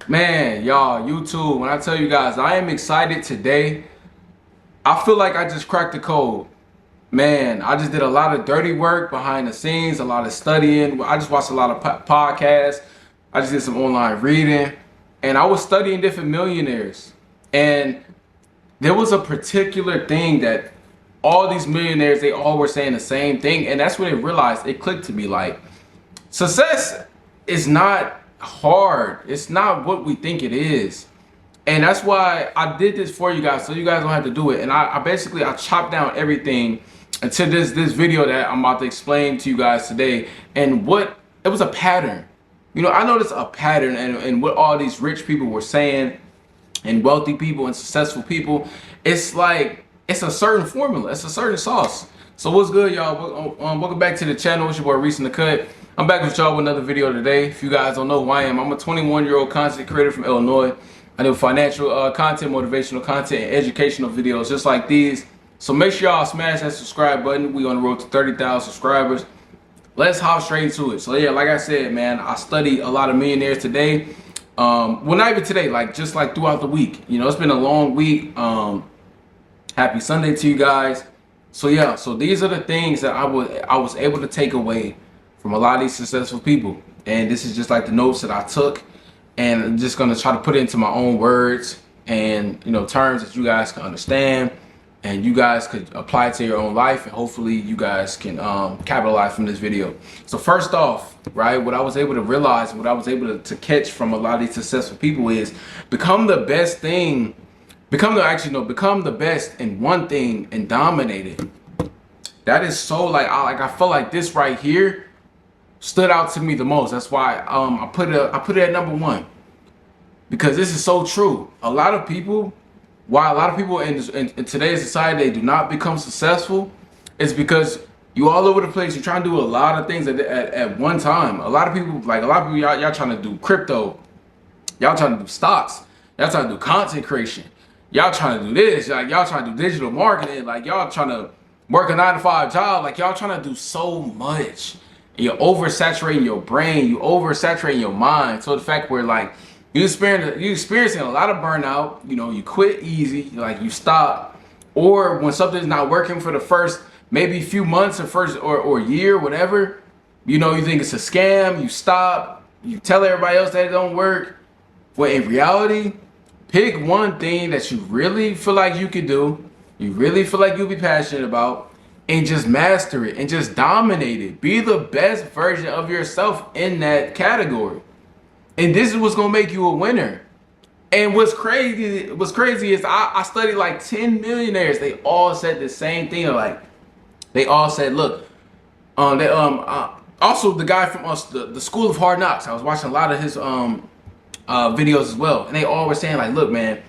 Man, y'all, YouTube, when I tell you guys, I am excited today. I feel like I just cracked the code. Man, I just did a lot of dirty work behind the scenes, a lot of studying. I just watched a lot of podcasts. I just did some online reading. And I was studying different millionaires. And there was a particular thing that all these millionaires, they all were saying the same thing. And that's when I realized, it clicked to me like, success is not hard. It's not what we think it is. And that's why I did this for you guys, so you guys don't have to do it. And I basically chopped down everything into this video that I'm about to explain to you guys today. And what it was a pattern. You know, I noticed a pattern and what all these rich people were saying, and wealthy people and successful people. It's like it's a certain formula. It's a certain sauce. So what's good, y'all? Welcome back to the channel. It's your boy Reese in the Cut. I'm back with y'all with another video today. If you guys don't know who I am, I'm a 21-year-old content creator from Illinois. I do financial content, motivational content, and educational videos just like these. So make sure y'all smash that subscribe button. We on the road to 30,000 subscribers. Let's hop straight into it. So yeah, like I said, man, I studied a lot of millionaires today. Well, not even today, just throughout the week. You know, it's been a long week. Happy Sunday to you guys. So yeah, so these are the things that I was able to take away from a lot of these successful people. And this is just like the notes that I took, and I'm just gonna try to put it into my own words and, you know, terms that you guys can understand and you guys could apply it to your own life, and hopefully you guys can capitalize from this video. So first off, right, what I was able to realize, what I was able to catch from a lot of these successful people is become the best thing, become the best in one thing and dominate it. That is so I felt like this right here stood out to me the most. That's why I put it at number one, because this is so true. A lot of people, why a lot of people in today's society, they do not become successful, is because you all over the place. You're trying to do a lot of things at one time. A lot of people, y'all trying to do crypto, y'all trying to do stocks, y'all trying to do content creation, y'all trying to do this, y'all trying to do digital marketing, y'all trying to work a 9-to-5 job, y'all trying to do so much. You're oversaturating your brain, you oversaturating your mind. So the fact where you experiencing a lot of burnout, you know, you quit easy, you stop, or when something's not working for the first maybe few months or year, whatever, you know, you think it's a scam, you stop, you tell everybody else that it don't work. But in reality, pick one thing that you really feel like you could do, you really feel like you'll be passionate about, and just master it and just dominate it. Be the best version of yourself in that category. And this is what's gonna make you a winner. And what's crazy is I studied 10 millionaires. They all said the same thing. They all said, look, also the guy from the School of Hard Knocks, I was watching a lot of his videos as well. And they all were saying look, man,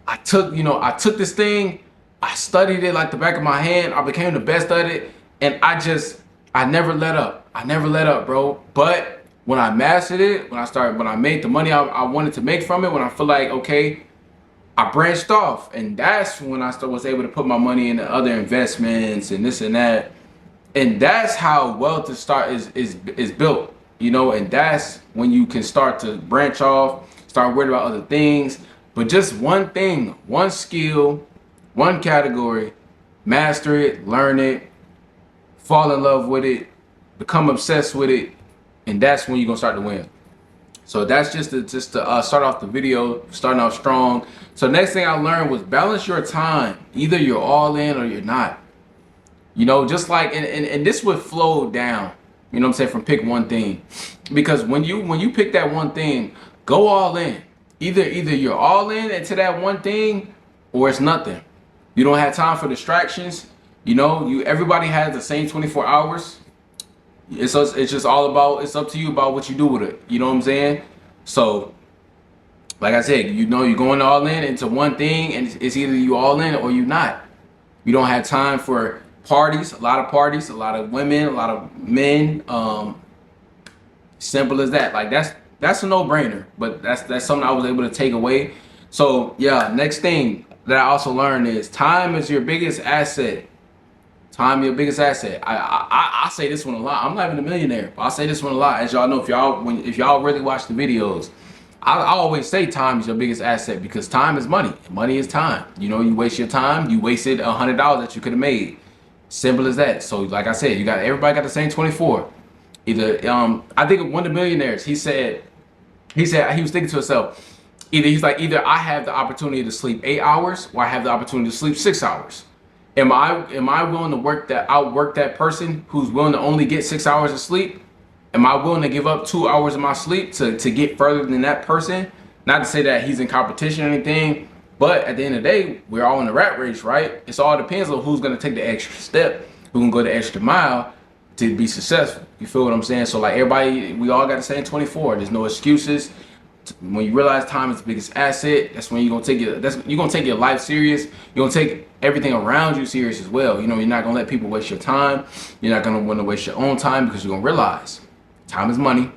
I took this thing, I studied it like the back of my hand. I became the best at it, and I never let up. I never let up, bro. But when I mastered it, when I made the money I wanted to make from it, when I feel like, okay, I branched off, and that's when I was able to put my money into other investments and this and that. And that's how wealth is built, you know. And that's when you can start to branch off, start worrying about other things. But just one thing, one skill, one category, master it, learn it, fall in love with it, become obsessed with it, and that's when you're gonna start to win. So that's just to start off the video, starting off strong. So next thing I learned was balance your time. Either you're all in or you're not. You know, just and this would flow down, you know what I'm saying, from pick one thing. Because when you pick that one thing, go all in. Either you're all in into that one thing, or it's nothing. You don't have time for distractions. You know, everybody has the same 24 hours. It's just all about, it's up to you about what you do with it. You know what I'm saying? So, like I said, you know, you're going all in into one thing, and it's either you all in or you not. You don't have time for parties, a lot of women, a lot of men. Simple as that. That's a no-brainer. But that's something I was able to take away. So yeah, next thing that I also learned is time is your biggest asset. Time your biggest asset. I say this one a lot. I'm not even a millionaire, but I say this one a lot. As y'all know, if y'all really watch the videos, I always say time is your biggest asset because time is money. Money is time. You know, you waste your time, you wasted $100 that you could have made. Simple as that. So, like I said, you got everybody got the same 24. Either I think one of the millionaires, he said he was thinking to himself, either I have the opportunity to sleep 8 hours or I have the opportunity to sleep 6 hours. Am I willing to outwork that person who's willing to only get 6 hours of sleep? Am I willing to give up 2 hours of my sleep to get further than that person? Not to say that he's in competition or anything, but at the end of the day, we're all in the rat race, right? It's all depends on who's gonna take the extra step, who can go the extra mile to be successful. You feel what I'm saying? So like everybody, we all got the same 24. There's no excuses. When you realize time is the biggest asset, that's when you're gonna take your life serious. You're gonna take everything around you serious as well. You know, you're not gonna let people waste your time. You're not gonna want to waste your own time because you're gonna realize time is money.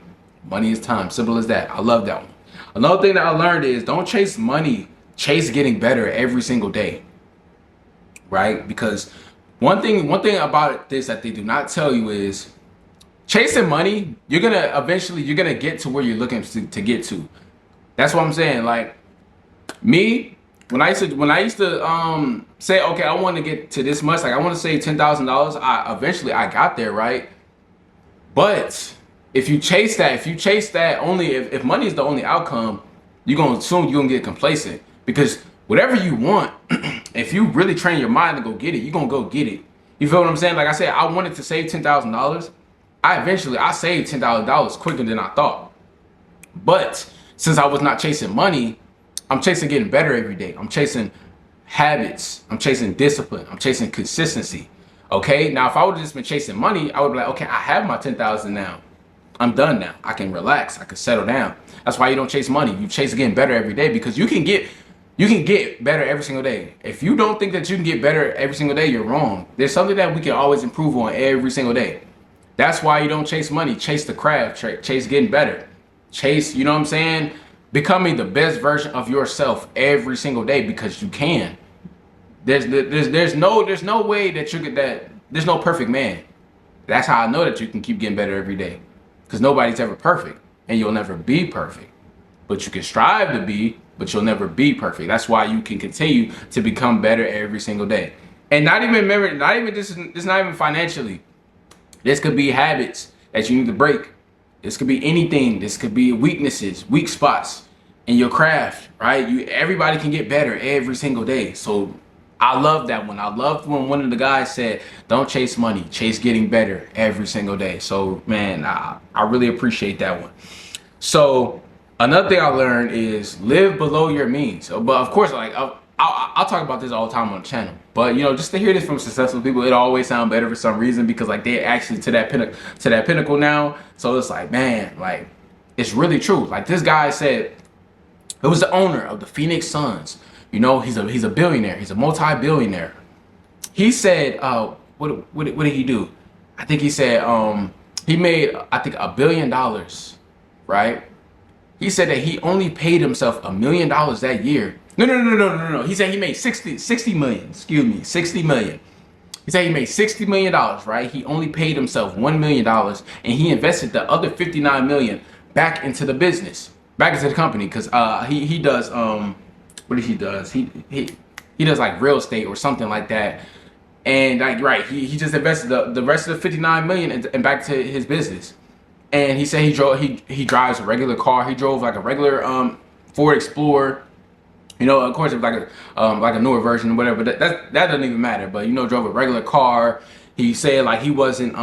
Money is time. Simple as that. I love that one. Another thing that I learned is don't chase money. Chase getting better every single day. Right? Because one thing about this that they do not tell you is chasing money, you're gonna get to where you're looking to get to. That's what I'm saying. Like me, when I used to say, okay, I want to get to this much, like I want to save $10,000. I got there, right? But if you chase that only if money is the only outcome, you're gonna get complacent because whatever you want, if you really train your mind to go get it, you're gonna go get it. You feel what I'm saying? Like I said, I wanted to save $10,000. I saved $10,000 quicker than I thought. But since I was not chasing money, I'm chasing getting better every day. I'm chasing habits. I'm chasing discipline. I'm chasing consistency. Okay. Now, if I would have just been chasing money, I would be like, okay, I have my 10,000 now. I'm done now. I can relax. I can settle down. That's why you don't chase money. You chase getting better every day because you can get better every single day. If you don't think that you can get better every single day, you're wrong. There's something that we can always improve on every single day. That's why you don't chase money. Chase the craft. Chase getting better. Chase, you know what I'm saying? Becoming the best version of yourself every single day because you can. There's no way that there's no perfect man. That's how I know that you can keep getting better every day. Because nobody's ever perfect and you'll never be perfect. But you can strive to be, but you'll never be perfect. That's why you can continue to become better every single day. And not even financially. This could be habits that you need to break. This could be anything. This could be weaknesses, weak spots in your craft, right? Everybody can get better every single day. So I love that one. I loved when one of the guys said, don't chase money, chase getting better every single day. So man, I really appreciate that one. So another thing I learned is live below your means. But of course, like I'll talk about this all the time on the channel. But you know, just to hear this from successful people, it always sounds better for some reason because like they're actually to that pinnacle now. So it's like, man, like it's really true. Like this guy said, it was the owner of the Phoenix Suns. You know, he's a billionaire. He's a multi-billionaire. He said, what did he do? I think he said he made $1 billion, right? He said that he only paid himself $1 million that year. No. He said he made 60 million. Excuse me, 60 million. He said he made $60 million, right? He only paid himself $1 million, and he invested the other 59 million back into the business, back into the company, because he does what he does? He does like real estate or something like that. And like he just invested the rest of the 59 million and back to his business. And he said he drives a regular car. He drove like a regular Ford Explorer. You know, of course, it's like a newer version or whatever. But that doesn't even matter. But you know, drove a regular car. He said like he wasn't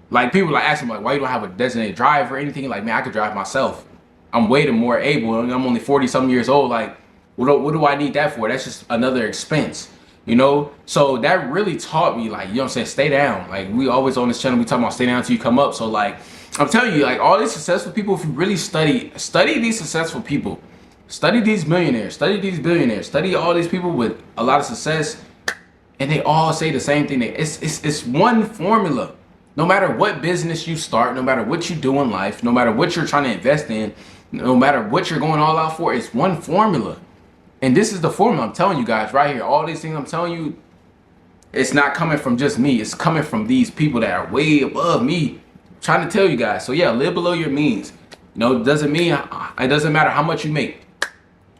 like people like asking him like, why you don't have a designated driver or anything? Like, man, I could drive myself. I'm way more able. I'm only 40-something years old. Like, what do I need that for? That's just another expense, you know? So that really taught me, like, you know what I'm saying, stay down. Like, we always on this channel, we talking about stay down until you come up. So, like, I'm telling you, like, all these successful people, if you really study these successful people, study these millionaires, study these billionaires, study all these people with a lot of success, and they all say the same thing. It's one formula. No matter what business you start, no matter what you do in life, no matter what you're trying to invest in, no matter what you're going all out for, it's one formula. And this is the formula I'm telling you guys right here. All these things I'm telling you, it's not coming from just me. It's coming from these people that are way above me. I'm trying to tell you guys. So yeah, live below your means. it doesn't mean, it doesn't matter how much you make.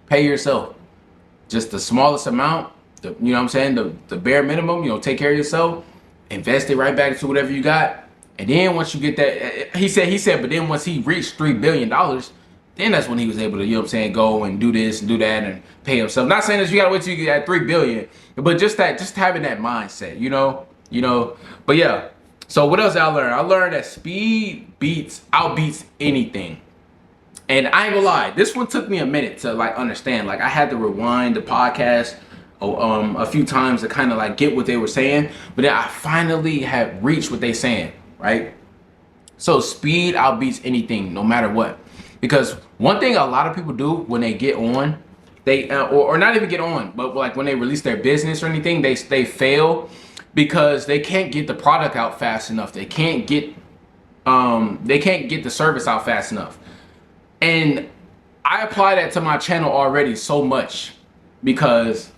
Pay yourself. Just the smallest amount, you know what I'm saying? The bare minimum, take care of yourself, invest it right back into whatever you got. And then once you get that, he said, but then once he reached $3 billion, then that's when he was able to, go and do this and do that and pay himself. Not saying that you gotta wait till you get at 3 billion, but just having that mindset, But yeah. So what else did I learn? I learned that speed outbeats anything. And I ain't gonna lie, this one took me a minute to understand. I had to rewind the podcast a few times to kind of get what they were saying. But then I finally had reached what they saying, right? So speed outbeats anything, no matter what. Because one thing a lot of people do when they get on, they or not even get on, but when they release their business or anything, they fail because they can't get the product out fast enough. They can't get the service out fast enough. And I apply that to my channel already so much because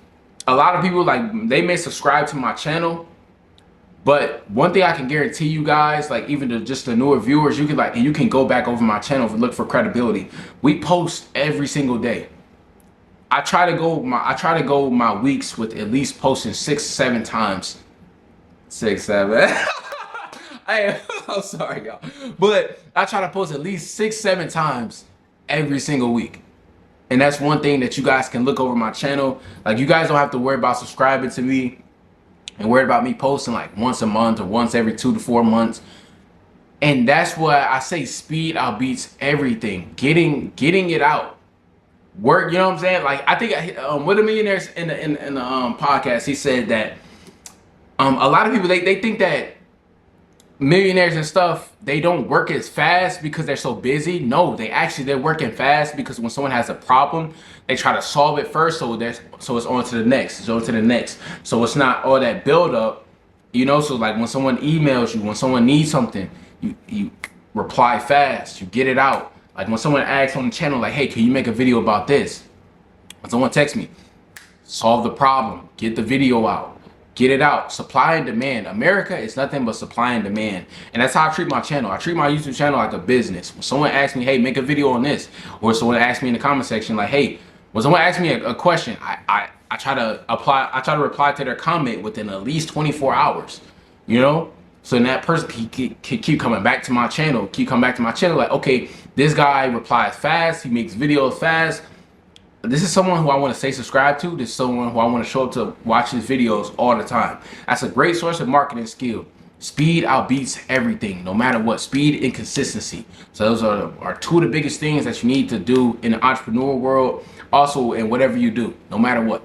a lot of people they may subscribe to my channel, but one thing I can guarantee you guys, even just the newer viewers, you can go back over my channel and look for credibility. We post every single day. I try to go my weeks with at least posting 6-7 times. 6-7. I'm sorry, y'all, but I try to post at least 6-7 times every single week. And that's one thing that you guys can look over my channel. You guys don't have to worry about subscribing to me and worry about me posting once a month or once every 2 to 4 months. And that's why I say speed outbeats everything. Getting it out. Work, you know what I'm saying? I think with the millionaires in the podcast, he said that a lot of people they think that millionaires and stuff, they don't work as fast because they're so busy. No, they're working fast because when someone has a problem, they try to solve it first, so it's on to the next, so it's not all that build up, so when someone emails you, when someone needs something, you reply fast, you get it out. When someone asks on the channel, hey, can you make a video about this? When someone texts me, solve the problem, get the video out. Get it out. Supply and demand. America is nothing but supply and demand. And that's how I treat my channel. I treat my YouTube channel like a business. When someone asks me, hey, make a video on this, or someone asks me in the comment section, hey, when someone asks me a question, I try to reply to their comment within at least 24 hours. So then that person can keep coming back to my channel, okay, this guy replies fast, he makes videos fast. This is someone who I want to stay subscribed to. This is someone who I want to show up to watch his videos all the time. That's a great source of marketing skill. Speed outbeats everything, no matter what. Speed and consistency. So those are two of the biggest things that you need to do in the entrepreneur world. Also in whatever you do, no matter what.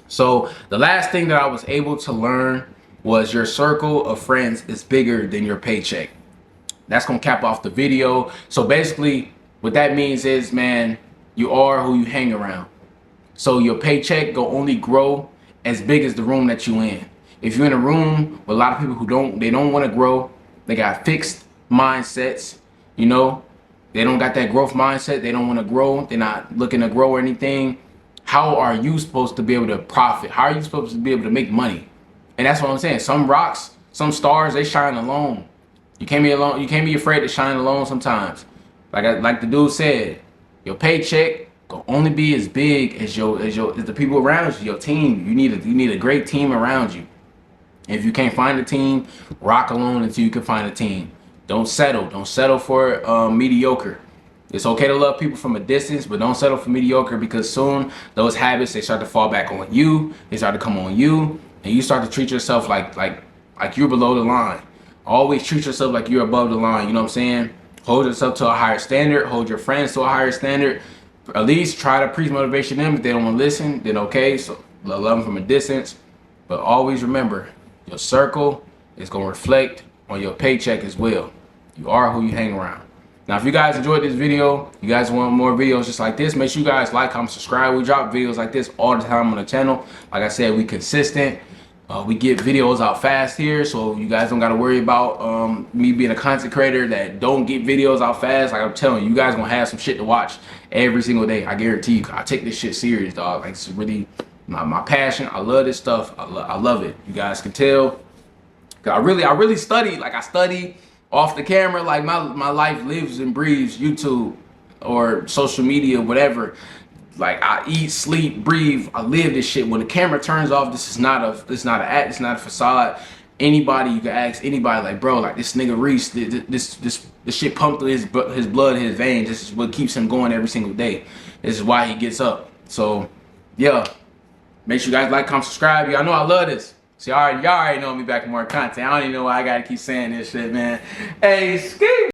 So the last thing that I was able to learn was your circle of friends is bigger than your paycheck. That's going to cap off the video. So basically what that means is, man, you are who you hang around. So your paycheck will only grow as big as the room that you in. If you're in a room with a lot of people who don't want to grow, they got fixed mindsets, they don't got that growth mindset, they don't want to grow, they're not looking to grow or anything. How are you supposed to be able to profit? How are you supposed to be able to make money? And that's what I'm saying. Some rocks, some stars, they shine alone. You can't be alone. You can't be afraid to shine alone sometimes. Like the dude said, your paycheck will only be as big as the people around you, your team. You need a great team around you. If you can't find a team, rock alone until you can find a team. Don't settle. Don't settle for mediocre. It's okay to love people from a distance, but don't settle for mediocre, because soon those habits, they start to fall back on you. They start to come on you, and you start to treat yourself like you're below the line. Always treat yourself like you're above the line. You know what I'm saying? Hold yourself to a higher standard. Hold your friends to a higher standard. At least try to preach motivation them. If they don't want to listen, then okay. So love them from a distance. But always remember, your circle is going to reflect on your paycheck as well. You are who you hang around. Now, if you guys enjoyed this video, you guys want more videos just like this, make sure you guys like, comment, subscribe. We drop videos like this all the time on the channel. Like I said, we consistent. We get videos out fast here, so you guys don't got to worry about me being a content creator that don't get videos out fast. Like I'm telling you, you guys gonna have some shit to watch every single day. I guarantee you. I take this shit serious, dog. Like, it's really my passion. I love this stuff. I love it. You guys can tell. I really study. Like, I study Off the camera, like my life lives and breathes YouTube or social media, whatever. Like I eat, sleep, breathe. I live this shit. When the camera turns off, it's not an act. It's not a facade. Anybody, you can ask anybody, like, bro, like this nigga Reese, this shit pumped through his blood, his veins. This is what keeps him going every single day. This is why he gets up. So, yeah, make sure you guys like, comment, subscribe. Y'all know I love this. See, y'all already know me back in more content. I don't even know why I gotta keep saying this shit, man. Hey, ski.